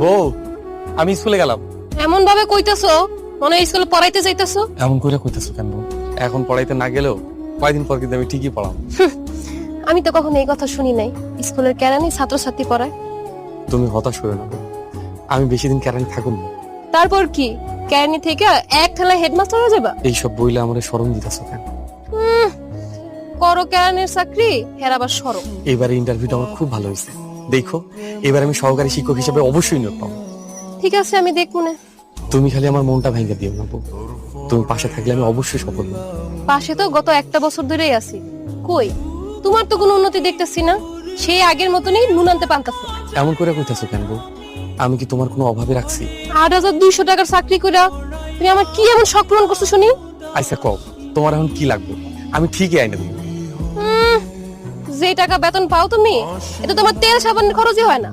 বউ, আমি স্কুলে গেলাম। এমন ভাবে কইতাছো মনে হয় স্কুলে পড়াইতে যাইতাছো। এমন করে কইতেছো কেন বউ? এখন পড়াইতে না গেলেও কয়দিন পর কিন্তু আমি ঠিকই পড়াবো। আমি তো কখনো এই কথা শুনি নাই স্কুলের কেরানি ছাত্রছাত্রী পড়ায়। তুমি হতাশ হয়ে না বউ, আমি বেশি দিন কেরানি থাকুন না। তারপর কি কেরানি থেকে এক ঠেলা হেডমাস্টার হয়ে যাবা? এইসব বইলে আমার শরম দিতেছো কেন? করো কেরানির চাকরি, হের আবার সরো। এবারে ইন্টারভিউটা আমার খুব ভালো হয়েছে, দেখো এবার আমি সহকারী শিক্ষক হিসেবে অবশ্যই নিয়োগ পাবো। ঠিক আছে, আমি দেখবো না। তুমি খালি আমার মনটা ভেঙে দিও না বউ, তুমি পাশে থাকলে আমি অবশ্যই সফল হব। পাশে তো গত একটা বছর ধরেই আছি, কই তোমার তো কোনো উন্নতি দেখতেছি না, সেই আগের মতনই নুন আনতে পান্তাছে। এমন করে কইতাছো কেন বউ? আমি কি তোমার কোনো অভাবে রাখছি? ৮,২০০ টাকার চাকরি কইরা তুমি আমার কি এমন শখ পূরণ করছো শুনি? আচ্ছা কও, তোমার এখন কি লাগবে? আমি ঠিকই আইনে দেবো। যে টাকা বেতন পাও তুমি, এটা তোমার তেল সাবানের খরচই হয় না।